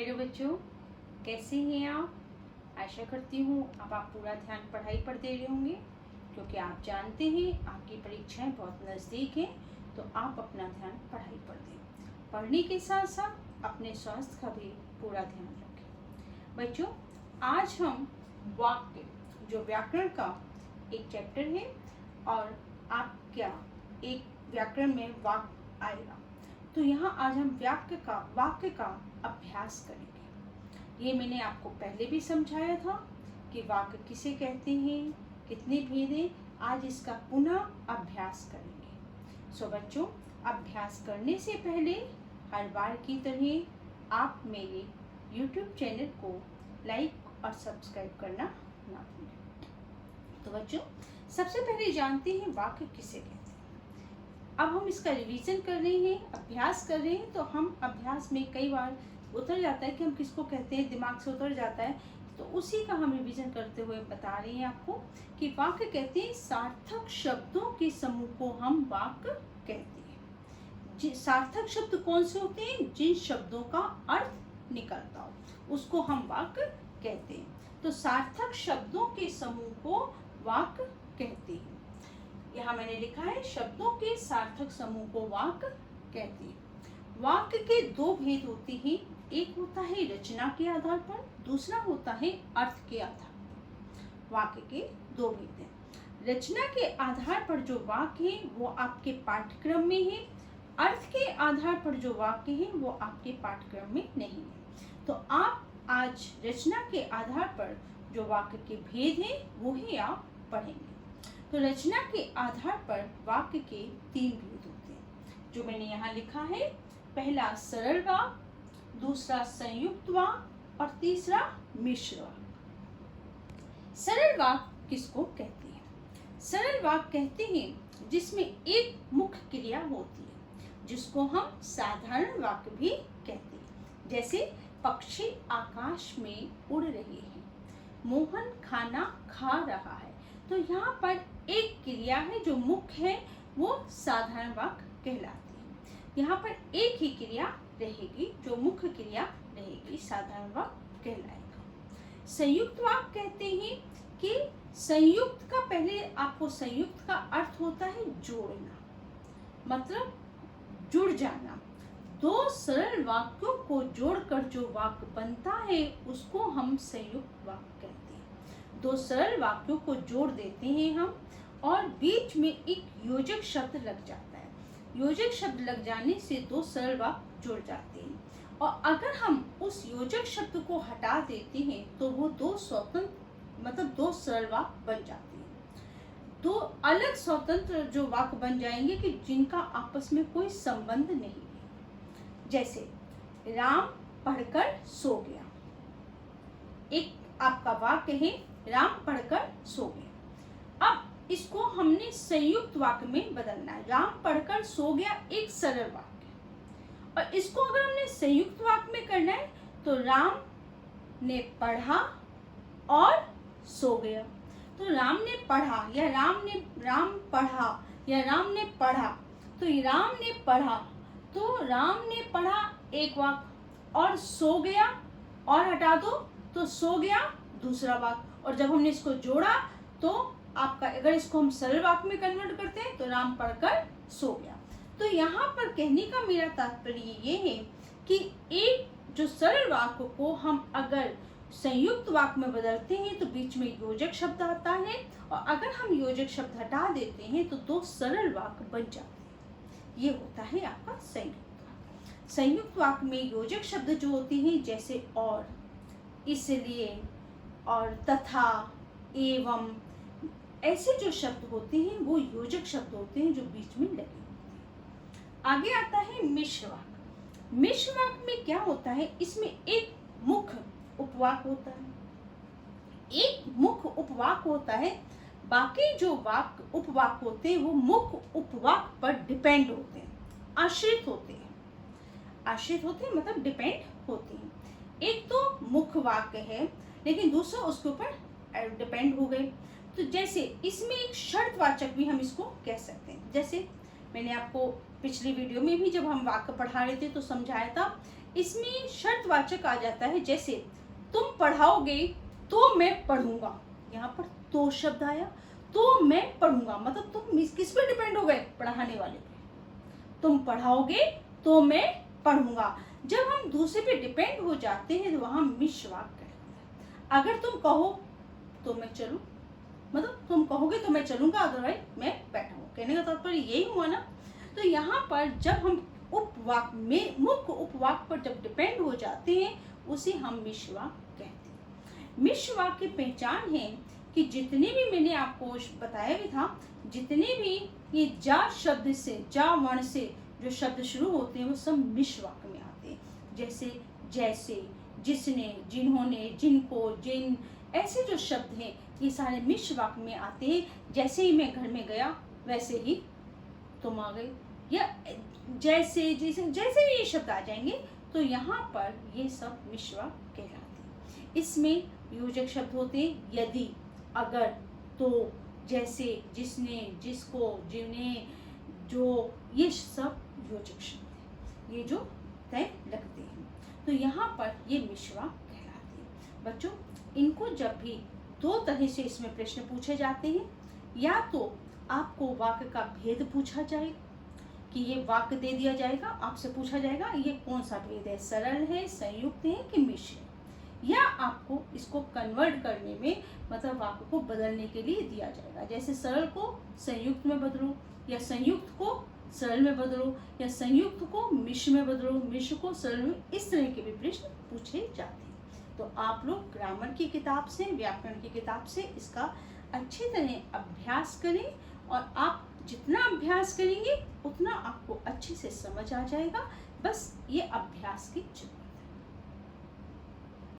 Hello बच्चों, कैसे हैं आप। आशा करती हूँ अब आप पूरा ध्यान पढ़ाई पर दे रहे होंगे, क्योंकि आप जानते हैं आपकी परीक्षाएं बहुत नज़दीक हैं। तो आप अपना ध्यान पढ़ाई पर दें, पढ़ने के साथ साथ अपने स्वास्थ्य का भी पूरा ध्यान रखें। बच्चों, आज हम वाक्य जो व्याकरण का एक चैप्टर है और आप क्या एक व्याकरण में वाक्य आएगा, तो यहाँ आज हम वाक्य का अभ्यास करेंगे। ये मैंने आपको पहले भी समझाया था कि वाक्य किसे कहते हैं, कितने भेद हैं। आज इसका पुनः अभ्यास करेंगे। सो बच्चों, अभ्यास करने से पहले हर बार की तरह आप मेरे YouTube चैनल को लाइक और सब्सक्राइब करना ना भूलें। तो बच्चों, सबसे पहले जानते हैं वाक्य किसे कहते हैं। अब हम इसका रिवीजन कर रहे हैं, अभ्यास कर रहे हैं। तो हम अभ्यास में कई बार उतर जाता है कि हम किसको कहते हैं, दिमाग से उतर जाता है। तो उसी का हम रिवीजन करते हुए बता रहे हैं आपको कि वाक्य कहते हैं सार्थक शब्दों के समूह को हम वाक्य कहते हैं। सार्थक शब्द कौन से होते हैं? जिन शब्दों का अर्थ निकलता हो उसको हम वाक्य कहते हैं। तो सार्थक शब्दों के समूह को वाक्य कहते हैं। यहाँ मैंने लिखा है शब्दों के सार्थक समूह को वाक्य कहते हैं। वाक्य के दो भेद होते हैं, एक होता है रचना के आधार पर, दूसरा होता है अर्थ के आधार पर। वाक्य के दो भेद हैं। रचना के आधार पर जो वाक्य है वो आपके पाठ्यक्रम में है, अर्थ के आधार पर जो वाक्य है वो आपके पाठ्यक्रम में नहीं है। तो आप आज रचना के आधार पर जो वाक्य के भेद हैं वो ही आप पढ़ेंगे। तो रचना के आधार पर वाक्य के तीन भेद होते हैं, जो मैंने यहाँ लिखा है। पहला सरल वाक्य, दूसरा संयुक्त वाक्य और तीसरा मिश्र वाक्य। सरल वाक्य किसको कहते हैं? सरल वाक्य कहते हैं जिसमें एक मुख्य क्रिया होती है, जिसको हम साधारण वाक्य भी कहते हैं। जैसे पक्षी आकाश में उड़ रहे हैं, मोहन खाना खा रहा है। तो यहाँ पर एक क्रिया है जो मुख्य है, वो साधारण वाक्य कहलाती है। यहाँ पर एक ही क्रिया रहेगी जो मुख्य क्रिया रहेगी, साधारण वाक्य कहलाएगा। संयुक्त वाक्य कहते हैं कि संयुक्त का पहले आपको संयुक्त का अर्थ होता है जोड़ना, मतलब जुड़ जाना। दो सरल वाक्यों को जोड़कर जो वाक्य बनता है उसको हम संयुक्त वाक्य कहते हैं। दो सरल वाक्यों को जोड़ देते हैं हम और बीच में एक योजक शब्द लग जाता है। योजक शब्द लग जाने से दो सरल वाक्य जुड़ जाते हैं। और अगर हम उस योजक शब्द को हटा देते हैं तो वो दो स्वतंत्र मतलब दो सरल वाक्य बन जाते हैं। दो अलग स्वतंत्र जो वाक्य बन जाएंगे कि जिनका आपस में कोई संबंध नहीं है। जैसे राम पढ़कर सो गया, एक आपका वाक्य है राम पढ़कर सो गया। अब इसको हमने संयुक्त वाक्य में बदलना है। राम पढ़कर सो गया एक सरल वाक्य, और इसको अगर हमने संयुक्त वाक्य में करना है तो राम ने पढ़ा और सो गया। तो राम ने पढ़ा या राम पढ़ा या राम ने पढ़ा, तो राम ने पढ़ा तो राम ने पढ़ा एक वाक्य, और सो गया और हटा दो तो सो गया दूसरा वाक्य। और जब हमने इसको जोड़ा तो आपका अगर इसको हम सरल वाक्य में कन्वर्ट करते हैं तो राम पढ़कर सो गया। तो यहाँ पर कहने का मेरा तात्पर्य ये है कि एक जो सरल वाक्य को हम अगर संयुक्त वाक्य में बदलते हैं तो बीच में योजक शब्द आता है, और अगर हम योजक शब्द हटा देते हैं तो दो सरल वाक्य बन जाते हैं। ये होता है आपका संयुक्त वाक्य। संयुक्त वाक्य में योजक शब्द जो होते हैं जैसे और, इसलिए और तथा, एवं, ऐसे जो शब्द होते हैं वो योजक शब्द होते हैं जो बीच में लगे होते हैं। आगे आता है मिश्र वाक्य। मिश्र वाक्य में क्या होता है? इसमें एक मुख्य उपवाक्य होता है, एक मुख्य उपवाक्य होता है। बाकी जो वाक्य उपवाक्य होते हैं वो मुख्य उपवाक्य पर डिपेंड होते हैं, आश्रित होते हैं। आश्रित होते हैं मतलब डिपेंड होते हैं। एक तो मुख्य वाक्य है लेकिन दूसरा उसके ऊपर डिपेंड हो गए। तो जैसे इसमें एक शर्तवाचक भी हम इसको कह सकते हैं। जैसे मैंने आपको पिछली वीडियो में भी जब हम वाक्य पढ़ा रहे थे तो समझाया था इसमें शर्तवाचक आ जाता है, जैसे तुम पढ़ाओगे तो मैं पढ़ूंगा। यहाँ पर तो शब्द आया, तो मैं पढ़ूंगा, मतलब तुम किस पे डिपेंड हो गए? पढ़ाने वाले पे। तुम पढ़ाओगे तो मैं पढ़ूंगा। जब हम दूसरे पे डिपेंड हो जाते हैं तो वहां मिश्र वाक्य कहलाता है। अगर तुम कहो तो मैं चलूं, मतलब तुम कहोगे तो मैं चलूंगा, अदरवाइज मैं बैठूंगा। कहने का तात्पर्य यही हुआ ना। तो यहाँ पर जब हम उपवाक्य में मुख्य उपवाक्य पर जब डिपेंड हो जाते हैं उसे हम मिश्र वाक्य कहते हैं। मिश्र वाक्य की पहचान है कि जितने भी मैंने आपको बताया भी था, जितने भी ये जा शब्द से, जा वर्ण से जो शब्द शुरू होते हैं वो सब मिश्र वाक्य में आते हैं। जैसे जैसे, जिसने, जिन्होंने, जिनको, जिन, ऐसे जो शब्द हैं ये सारे मिश्र वाक्य में आते हैं। जैसे ही मैं घर में गया वैसे ही तुम आ गए, या जैसे जैसे जैसे भी ये शब्द आ जाएंगे तो यहाँ पर ये सब मिश्र वाक्य कहलाते हैं। इसमें योजक शब्द होते हैं यदि, अगर, तो, जैसे, जिसने, जिसको, जिन्हें, जो, ये सब योजक शब्द हैं, ये जो तय लगते हैं। तो यहाँ पर ये मिश्र वाक्य कहलाते हैं। बच्चों, इनको जब भी दो तरह से इसमें प्रश्न पूछे जाते हैं, या तो आपको वाक्य का भेद पूछा जाए कि ये वाक्य दे दिया जाएगा, आपसे पूछा जाएगा ये कौन सा भेद है, सरल है, संयुक्त है कि मिश्र है, या आपको इसको कन्वर्ट करने में, मतलब वाक्य को बदलने के लिए दिया जाएगा। जैसे सरल को संयुक्त में बदलो, या संयुक्त को सरल में बदलो, या संयुक्त को मिश्र में बदलो, मिश्र को सरल में, इस तरह के भी प्रश्न पूछे जाते हैं। तो आप लोग ग्रामर की किताब से, व्याकरण की किताब से इसका अच्छी तरह अभ्यास करें, और आप जितना अभ्यास करेंगे उतना आपको अच्छे से समझ आ जाएगा। बस ये अभ्यास की